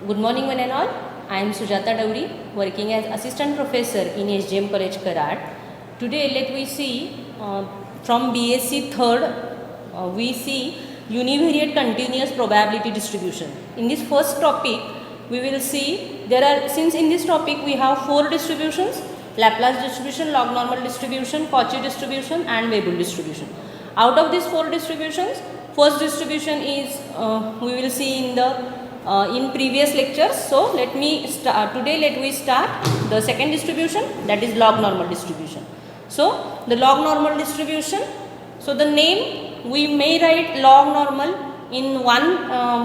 Good morning one and all. I am Sujata Dowri, working as Assistant Professor in SGM College Karad. Today let we see from BSc 3rd we see univariate continuous probability distribution. In this first topic we will see since in this topic we have 4 distributions: Laplace distribution, log normal distribution, Cauchy distribution and Weibull distribution. Out of these 4 distributions, first distribution is we will see in previous lectures. So let me start today. Let we start the second distribution, that is log normal distribution. So the log normal distribution. So the name we may write log normal in one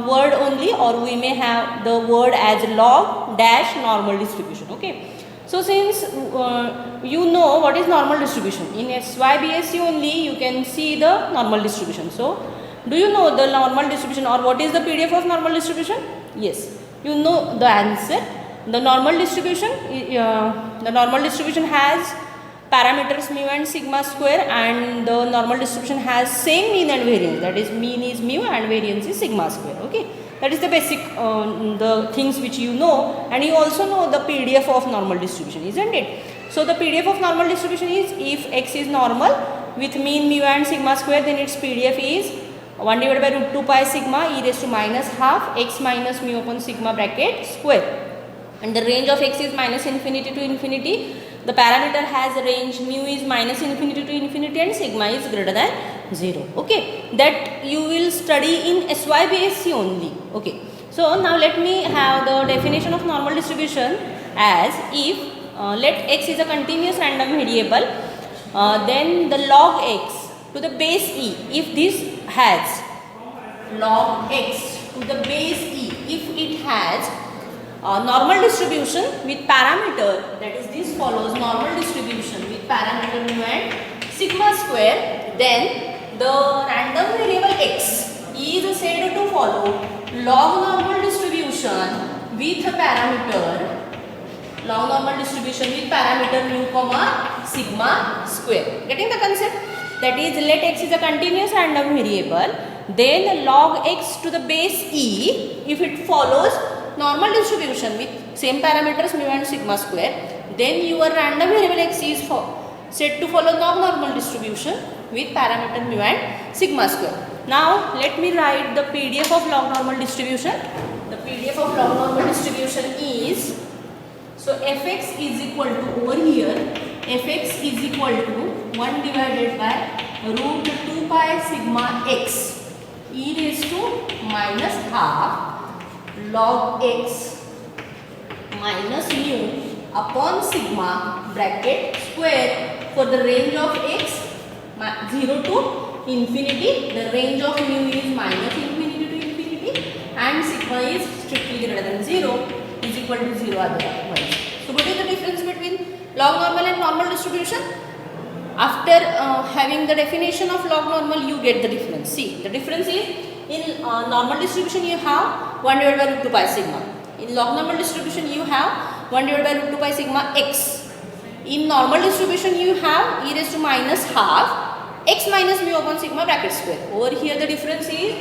word only, or we may have the word as log dash normal distribution. Okay. So since you know what is normal distribution, in SYBSC only you can see the normal distribution. So do you know the normal distribution, or what is the PDF of normal distribution? Yes, you know the answer. The normal distribution has parameters mu and sigma square, and the normal distribution has same mean and variance, that is mean is mu and variance is sigma square. Okay, that is the basic the things which you know, and you also know the PDF of normal distribution, isn't it? So the PDF of normal distribution is, if x is normal with mean mu and sigma square, then its PDF is 1 divided by root 2 pi sigma e raised to minus half x minus mu upon sigma bracket square, and the range of x is minus infinity to infinity. The parameter has a range, mu is minus infinity to infinity and sigma is greater than 0. Okay, that you will study in SYBSC only. Okay, so now let me have the definition of normal distribution as, if let x is a continuous random variable, then the log x to the base e, if this has log x to the base e, if it has normal distribution with parameter, that is this follows normal distribution with parameter mu and sigma square, then the random variable x is said to follow log normal distribution with parameter mu comma sigma square. Getting the concept? That is, let x is a continuous random variable, then log x to the base e, if it follows normal distribution with same parameters mu and sigma square, then your random variable x is said to follow log normal distribution with parameter mu and sigma square. Now let me write the PDF of log normal distribution. The PDF of log normal distribution is, so fx is equal to, over here fx is equal to 1 divided by root 2 pi sigma x e raised to minus half log x minus mu upon sigma bracket square for the range of x 0 to infinity. The range of mu is minus infinity to infinity and sigma is strictly greater than 0 is equal to 0 otherwise. So what is the difference between log normal and normal distribution? After having the definition of log normal, you get the difference. See, the difference is, in normal distribution you have 1 divided by root 2 pi sigma. In log normal distribution you have 1 divided by root 2 pi sigma x. In normal distribution you have e raised to minus half x minus mu upon sigma bracket square. Over here the difference is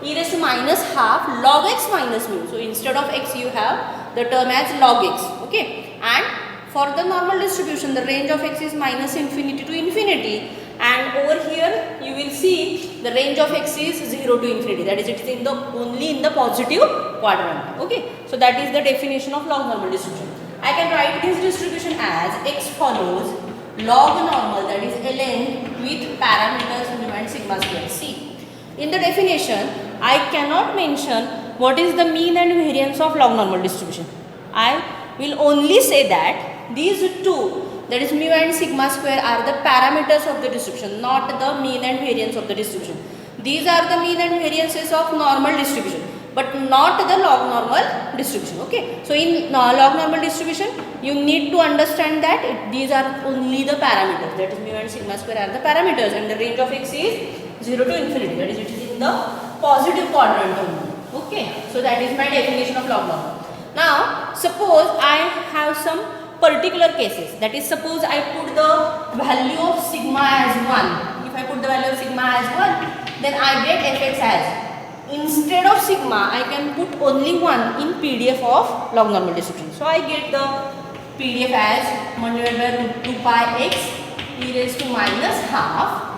e raised to minus half log x minus mu. So instead of x you have the term as log x. Okay, and for the normal distribution the range of x is minus infinity to infinity, and over here you will see the range of x is 0 to infinity, that is, it is only in the positive quadrant. Okay, so that is the definition of log normal distribution. I can write this distribution as x follows log normal, that is ln, with parameters mu and sigma square. See, in the definition I cannot mention what is the mean and variance of log normal distribution. I will only say that these two, that is mu and sigma square, are the parameters of the distribution, not the mean and variance of the distribution. These are the mean and variances of normal distribution, but not the log normal distribution. Okay, so in log normal distribution you need to understand that these are only the parameters, that is mu and sigma square are the parameters, and the range of x is 0 to infinity, that is, it is in the positive quadrant only. Okay, so that is my definition of log normal. Now suppose I have some particular cases, that is, suppose I put the value of sigma as 1. If I put the value of sigma as 1, then I get fx as instead of sigma I can put only 1 in PDF of log normal distribution. So I get the PDF as 1 divided by root 2 pi x e raised to minus half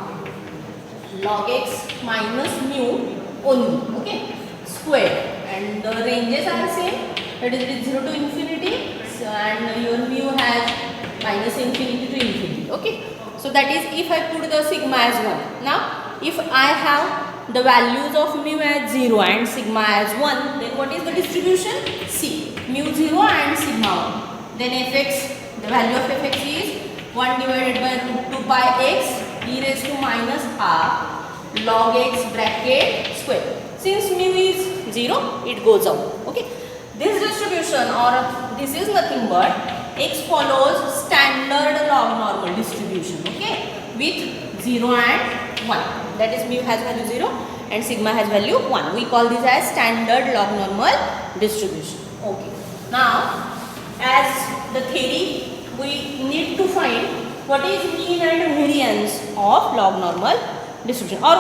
log x minus mu only, okay, square, and the ranges are same, that is it is 0 to infinity, so, and your mu has minus infinity to infinity, okay. So that is if I put the sigma as 1. Now if I have the values of mu as 0 and sigma as 1, then what is the distribution? See, mu 0 and sigma 1. Then fx, the value of fx is 1 divided by root 2 pi x e raised to minus half log x bracket square. Since mu is 0, it goes out, okay. This distribution, or this is nothing but x follows standard log normal distribution, okay, with 0 and 1. That is mu has value 0 and sigma has value 1. We call this as standard log normal distribution, okay. Now as the theory, we need to find what is mean and variance of log normal distribution, or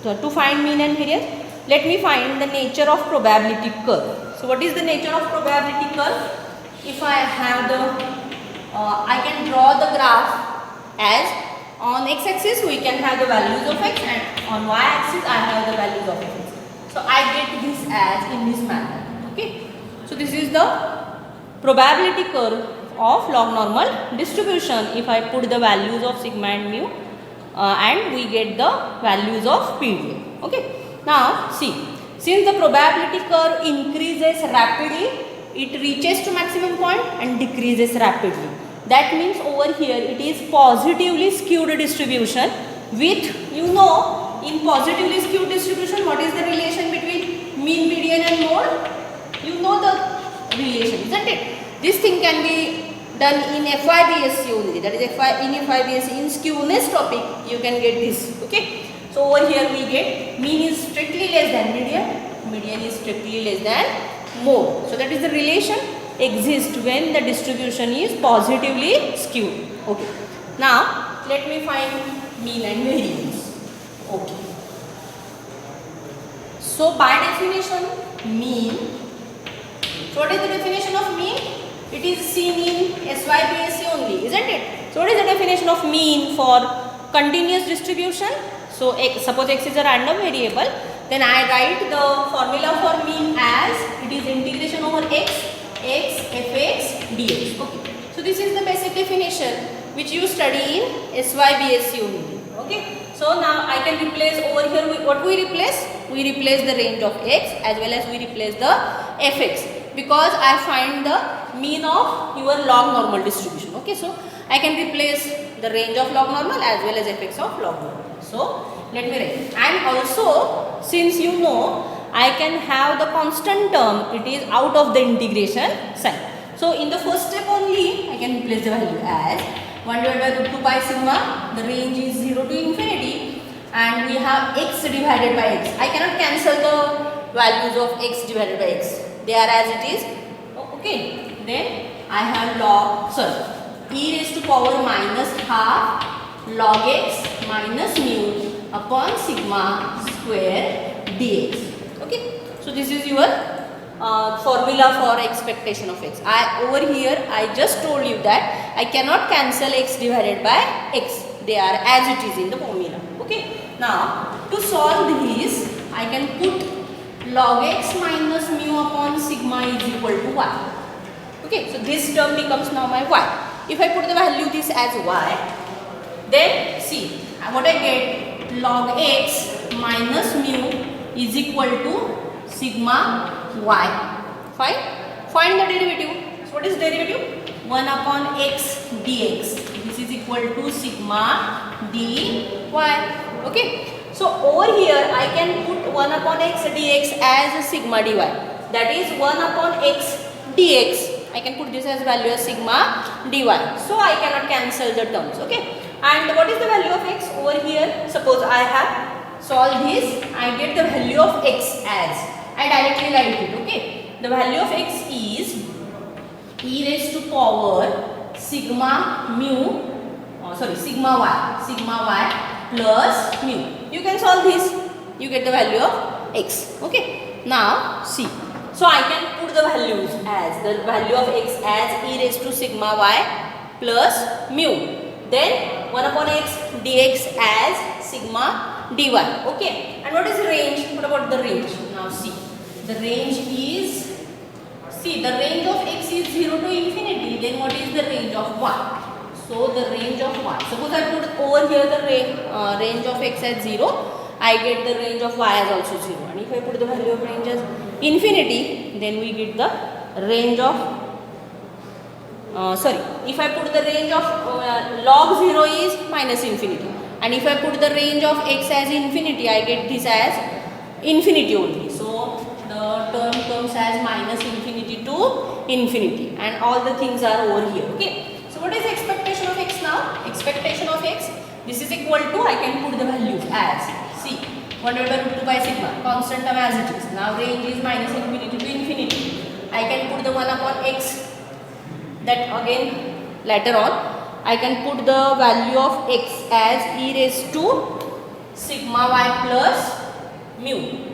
to find mean and variance, let me find the nature of probability curve. So what is the nature of probability curve? If I have the I can draw the graph as on x-axis we can have the values of x, and on y-axis I have the values of x. So I get this as in this manner, okay. So this is the probability curve of log normal distribution if I put the values of sigma and mu and we get the values of PDF, okay. Now see, since the probability curve increases rapidly, it reaches to maximum point and decreases rapidly. That means over here it is positively skewed distribution with, you know, in positively skewed distribution what is the relation between mean, median and mode? You know the relation, isn't it? This thing can be done in FYBSC only, that is in FYBSC in skewness topic you can get this, okay. So over here we get mean is strictly less than median, median is strictly less than mode. So that is the relation exists when the distribution is positively skewed, okay. Now let me find mean and variance, okay. So by definition mean, so what is the definition of mean? It is seen in SYBSC only, isn't it? So what is the definition of mean for continuous distribution? So suppose x is a random variable, then I write the formula for mean as it is integration over x fx dx, okay. So this is the basic definition which you study in SYBSC only, okay. So now I can replace over here with what we replace? We replace the range of x as well as we replace the fx, because I find the mean of your log normal distribution, okay. So I can replace the range of log normal as well as fx of log normal. So let me write, and also since you know I can have the constant term, it is out of the integration sign. So in the first step only I can replace the value as 1 divided by root 2 pi sigma, the range is 0 to infinity, and we have x divided by x. I cannot cancel the values of x divided by x, they are as it is, okay. Then I have e raised to power minus half log x minus mu upon sigma square dx, okay. So this is your formula for expectation of x. Over here I just told you that I cannot cancel x divided by x, they are as it is in the formula, okay. Now to solve this I can put log x minus mu upon sigma is equal to y, okay. So this term becomes now my y. If I put the value this as y, then see what I get, log x minus mu is equal to sigma y. Fine. Find the derivative. So what is derivative? 1 upon x dx. This is equal to sigma dy. Okay. So over here I can put 1 upon x dx as sigma dy. That is 1 upon x dx. I can put this as value as sigma dy. So I cannot cancel the terms. Okay. And what is the value of x over here? Suppose I have solved this. I get the value of x as, I directly write it. Okay. The value of x is e raised to power sigma y plus mu. You can solve this. you get the value of x. Okay. Now see. So I can put the values as the value of x as e raised to sigma y plus mu. Then 1 upon x dx as sigma dy. Okay. And what is the range? What about the range? Now see. The range is, see, the range of x is 0 to infinity. Then what is the range of y? So the range of y. Suppose I put over here the range of x at 0. I get the range of y as also 0. And if I put the value of range as infinity, then we get the range of, if I put the range of log 0 is minus infinity. And if I put the range of x as infinity, I get this as infinity only. So the term comes as minus infinity to infinity. And all the things are over here. Okay. So what is the expectation of x now? Expectation of x, this is equal to, I can put the values as, see, 1 divided by root 2 by sigma, constant term as it is. Now range is minus infinity to infinity. I can put the 1 upon x, that again later on. I can put the value of x as e raised to sigma y plus mu.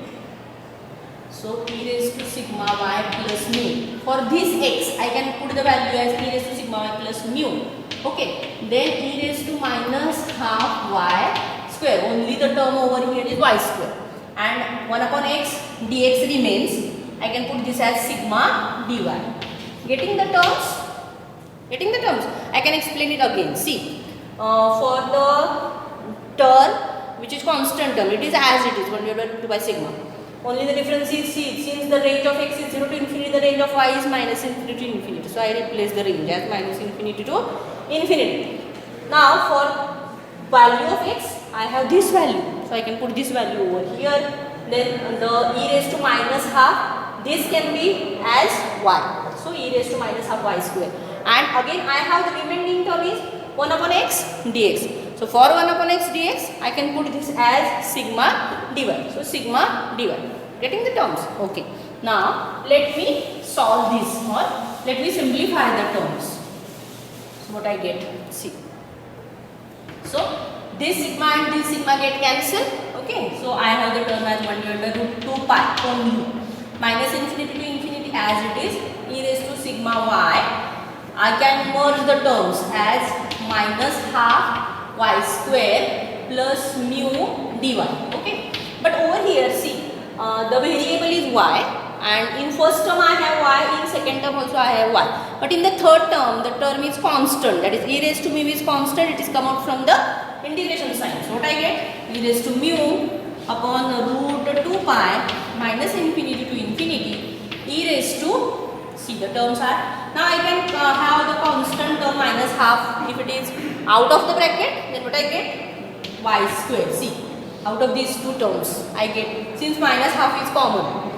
So e raised to sigma y plus mu. For this x, I can put the value as e raised to sigma y plus mu. Okay. Then e raised to minus half y square. Only the term over here is y square. And 1 upon x dx remains. I can put this as sigma dy. Getting the terms? Getting the terms? I can explain it again. See, for the term which is constant term, it is as it is 1 divided by root 2 by sigma. Only the difference is, see, since the range of x is 0 to infinity, the range of y is minus infinity to infinity. So I replace the range as minus infinity to infinity. Now for value of x, I have this value. So I can put this value over here. Then the e raised to minus half, this can be as y. So e raised to minus half y square. And again I have the remaining term is 1 upon x dx. So for 1 upon x dx, I can put this as sigma dy. So sigma dy. Getting the terms? Okay. Now let me solve this, or let me simplify the terms. So what I get? See. So this sigma and this sigma get cancelled. Okay. So I have the term as 1 divided by root 2 pi only. Minus infinity to infinity as it is. E raised to sigma y. I can merge the terms as minus half y square plus mu dy. Okay. But over here, see, the variable is y, and in first term I have y, in second term also I have y. But in the third term, the term is constant. That is e raised to mu is constant. It is come out from the integration sign. So what I get? E raised to mu upon root 2 pi minus infinity to infinity e raised to, see, the terms are, now I can have the constant term minus half. If it is out of the bracket, then what I get? Y square. See, out of these two terms I get, since minus half is common,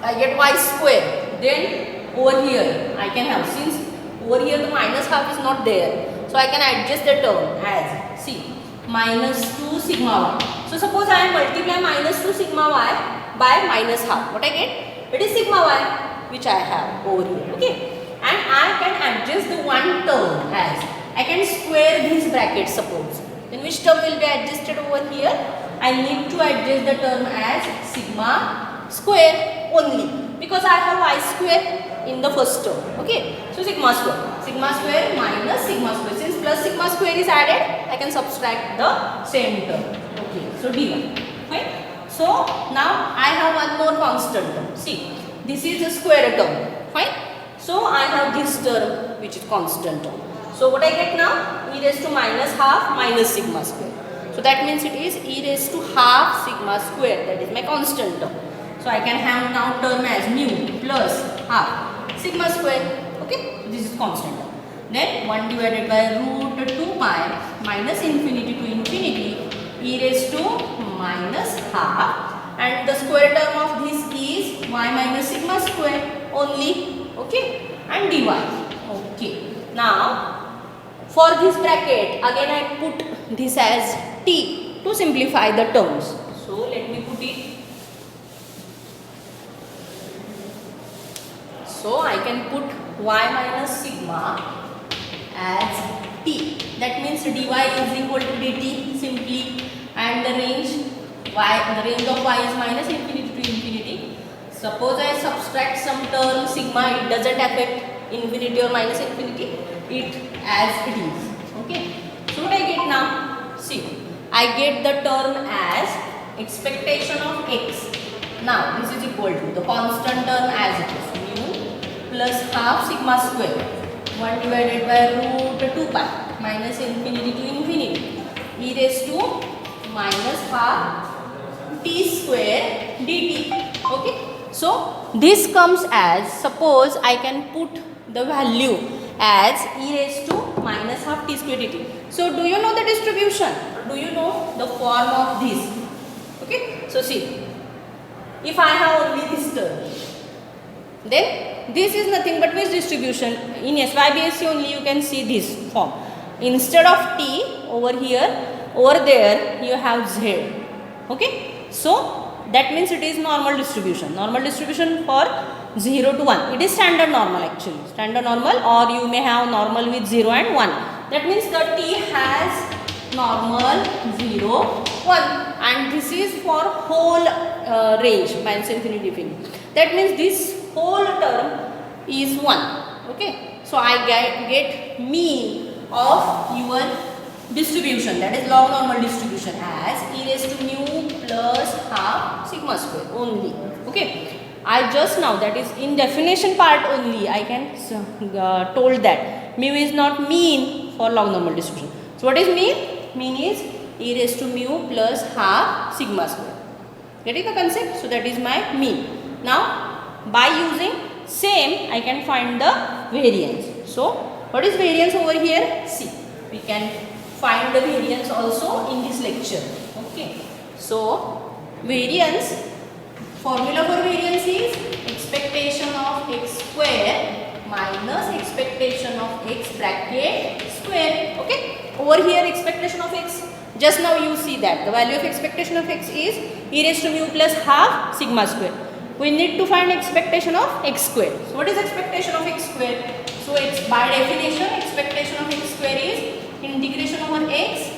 I get y square. Then over here I can have, since over here the minus half is not there, so I can adjust the term as, see, minus 2 sigma y. So suppose I multiply minus 2 sigma y by minus half. What I get? It is sigma y which I have over here. Okay. And I can adjust the one term as, I can square these brackets suppose. Then which term will be adjusted over here? I need to adjust the term as sigma square only, because I have y square in the first term. Okay. So sigma square. Sigma square minus sigma square. Since plus sigma square is added, I can subtract the same term. Okay. So dy. Fine. So now I have one more constant term. See, this is a square term. Fine. So I have this term which is constant term. So what I get now? E raised to minus half minus sigma square. So that means it is e raised to half sigma square. That is my constant term. So I can have now term as mu plus half sigma square. Okay. This is constant term. Then 1 divided by root 2 pi minus infinity to infinity e raised to minus half, and the square term of this is y minus sigma square only. Okay, and dy. Okay. Now for this bracket again I put this as t to simplify the terms. So let me put it. So I can put y minus sigma as t. That means dy is equal to dt simply, and the range y, the range of y is minus infinity to infinity. Suppose I subtract some term sigma, it doesn't affect infinity or minus infinity, it as it is. Okay. So what I get now? See, I get the term as expectation of x. Now this is equal to the constant term as it is, mu plus half sigma square 1 divided by root 2 pi minus infinity to infinity e raised to minus half t square dt. Okay. So this comes as, suppose I can put the value as e raised to minus half t square dt. So do you know the distribution? Do you know the form of this? Okay. So see, if I have only this term, then this is nothing but which distribution? In SYBSC only you can see this form. Instead of t over here, over there you have z. Okay. So that means it is normal distribution. Normal distribution for 0 to 1. It is standard normal actually. Standard normal, or you may have normal with 0 and 1. That means the t has normal 0, 1, and this is for whole range minus infinity to infinity. That means this whole term is 1. Okay. So I get mean of your distribution, that is log normal distribution, as e raised to mu plus half sigma square only. Okay. I just now, that is in definition part only, I can told that mu is not mean for log normal distribution. So what is mean? Mean is e raised to mu plus half sigma square. Getting the concept? So that is my mean. Now by using same I can find the variance. So what is variance over here? See, we can find the variance also in this lecture. Okay. So variance, formula for variance is expectation of x square minus expectation of x bracket square. Okay. Over here expectation of x, just now you see that the value of expectation of x is e raised to mu plus half sigma square. We need to find expectation of x square. So what is expectation of x square? So it's by definition expectation of x square is integration over x,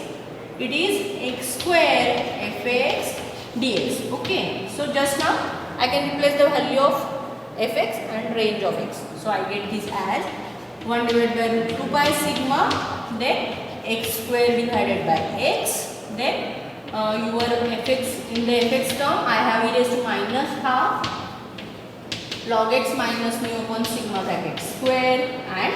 it is x square fx dx. Okay. So just now I can replace the value of fx and range of x. So I get this as 1 divided by root 2 pi sigma, then x square divided by x, then your fx, in the fx term I have e raised to minus half log x minus mu upon sigma bracket square and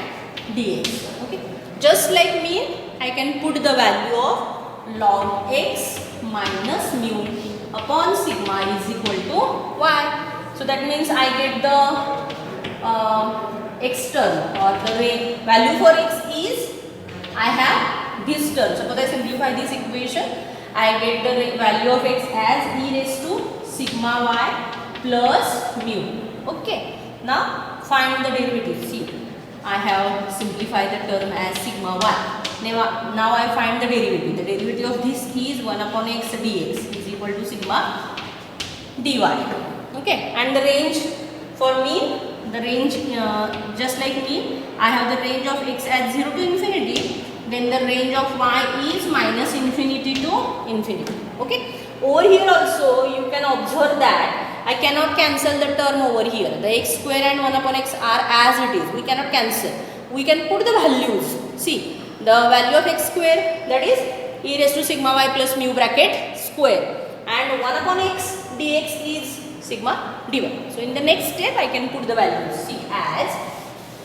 dx. Okay. Just like mean, I can put the value of log x minus mu upon sigma is equal to y. So that means I get the x term, or the value for x is, I have this term. Suppose I simplify this equation, I get the value of x as e raised to sigma y plus mu. Okay. Now find the derivative. See, I have simplified the term as sigma y. Now I find the derivative. The derivative of this is 1 upon x dx is equal to sigma dy. Okay. And the range for mean, the range just like mean, I have the range of x at 0 to infinity. Then the range of y is minus infinity to infinity. Okay. Over here also you can observe that I cannot cancel the term over here. The x square and 1 upon x are as it is. We cannot cancel. We can put the values. See, the value of x square, that is e raised to sigma y plus mu bracket square, and 1 upon x dx is sigma dy. So in the next step I can put the values. See, as,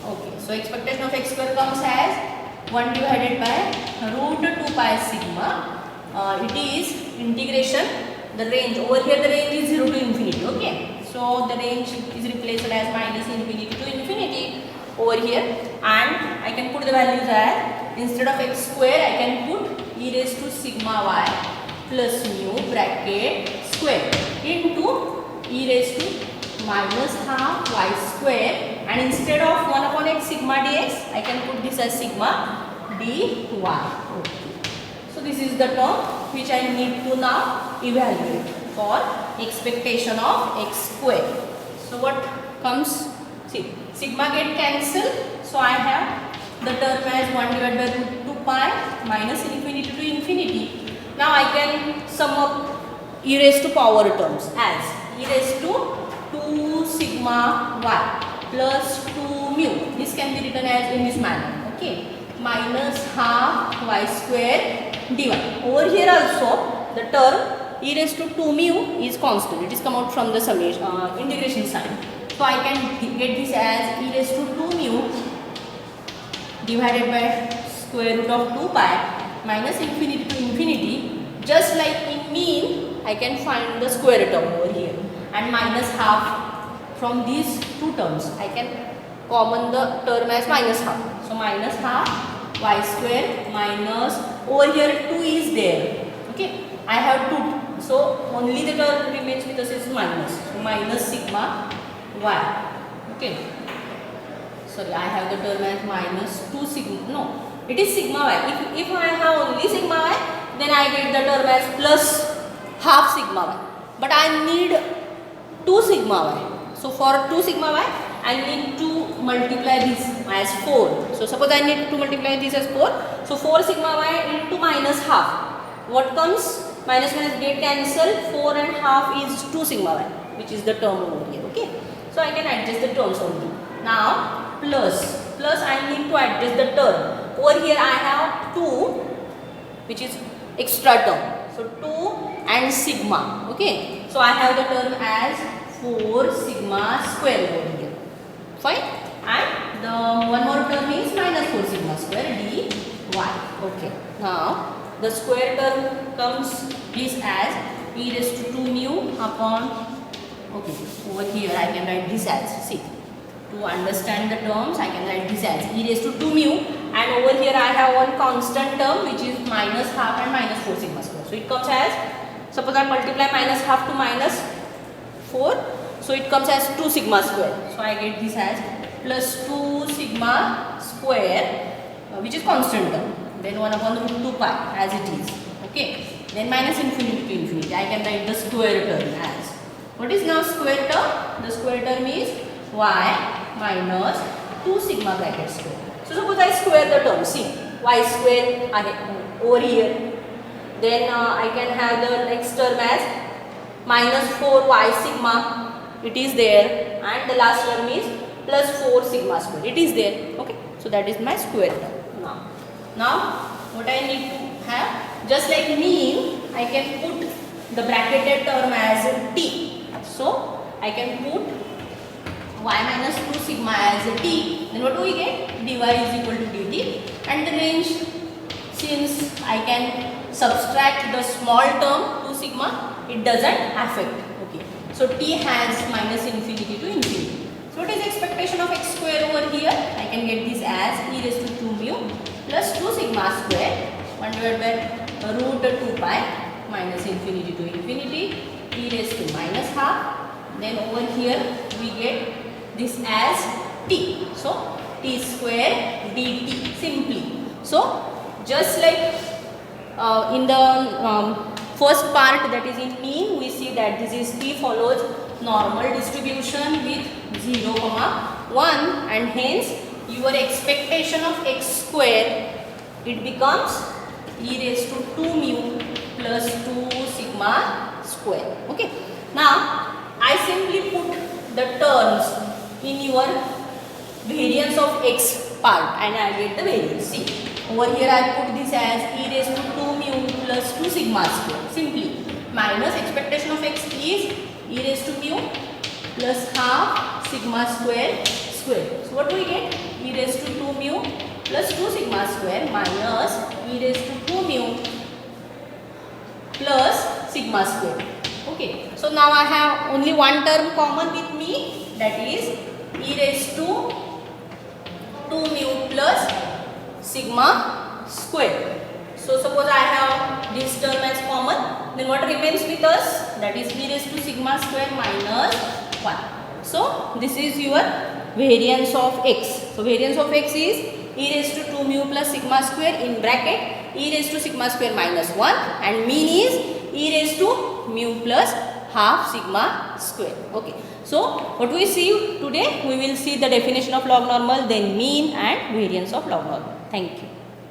okay, so expectation of x square comes as 1 divided by root 2 pi sigma. It is integration, the range, over here the range is 0 to infinity. Okay. So the range is replaced as minus infinity to infinity over here, and I can put the values as, instead of x square I can put e raised to sigma y plus mu bracket square into e raised to minus half y square, and instead of 1 upon x sigma dx I can put this as sigma dy. Okay. So this is the term which I need to now evaluate for expectation of x square. So what comes? See, sigma get cancelled. So I have the term as 1 divided by root 2 pi minus infinity to infinity. Now I can sum up e raised to power terms as e raised to 2 sigma y plus 2 mu. This can be written as in this manner. Okay, minus half y square dy. Over here also the term e raised to 2 mu is constant. It is come out from the summation integration sign. So I can get this as e raised to 2 mu divided by square root of 2 pi minus infinity to infinity. Just like in mean, I can find the square term over here and minus half. From these two terms I can common the term as minus half. So minus half y square minus, over here 2 is there. Okay, I have 2, so only the term remains with us is minus. So minus sigma y. Okay, sorry, I have the term as minus 2 sigma, no, it is sigma y. If I have only sigma y, then I get the term as plus half sigma y, but I need 2 sigma y. So for 2 sigma y, I need to multiply this as 4. So suppose I need to multiply this as 4. So 4 sigma y into minus half. What comes? Minus minus get cancel. 4 and half is 2 sigma y, which is the term over here. Okay. So I can adjust the terms only. Now plus I need to adjust the term. Over here I have 2, which is extra term. So 2 and sigma. Okay. So I have the term as 4 sigma square over here. Fine. And the one more term is minus 4 sigma square dy. Okay. Now the square term comes this as e raised to 2 mu upon, okay, over here I can write this as, see, to understand the terms I can write this as e raised to 2 mu, and over here I have one constant term which is minus half and minus 4 sigma square. So it comes as, suppose I multiply minus half to minus 4, so it comes as 2 sigma square. So I get this as plus 2 sigma square, which is constant term, then 1 upon root 2 pi as it is. Okay, then minus infinity to infinity. I can write the square term as, what is now square term? The square term is y minus 2 sigma bracket square. So suppose I square the term, see, y square over here, then I can have the next term as minus 4y sigma, it is there, and the last term is plus 4 sigma square, it is there. Okay, so that is my square term. Now what I need to have, just like mean, I can put the bracketed term as t. So I can put y minus 2 sigma as t, then what do we get? Dy is equal to dt, and the range, since I can subtract the small term 2 sigma, it doesn't affect. Okay, so t has minus infinity to infinity. So what is the expectation of x square over here? I can get this as e raised to 2 mu plus 2 sigma square 1 divided by root 2 pi minus infinity to infinity e raised to minus half. Then over here we get this as t. So t square dt simply. So just like in the first part, that is in mean, we see that this is t follows normal distribution with 0, 1, and hence your expectation of x square, it becomes e raised to 2 mu plus 2 sigma square. Okay. Now I simply put the terms in your variance of x part and I get the variance. See, over here I put this as e raised to 2 mu plus 2 sigma square simply, minus expectation of x is e raised to mu plus half sigma square. So what do we get? E raised to 2 mu plus 2 sigma square minus e raised to 2 mu plus sigma square. Okay, so now I have only one term common with me, that is e raised to 2 mu plus sigma square. So suppose I have this term as common, then what remains with us? That is e raised to sigma square minus 1. So this is your variance of x. So variance of x is e raised to 2 mu plus sigma square in bracket e raised to sigma square minus 1, and mean is e raised to mu plus half sigma square. Okay. So what we see today, we will see the definition of log normal, then mean and variance of log normal. Thank you.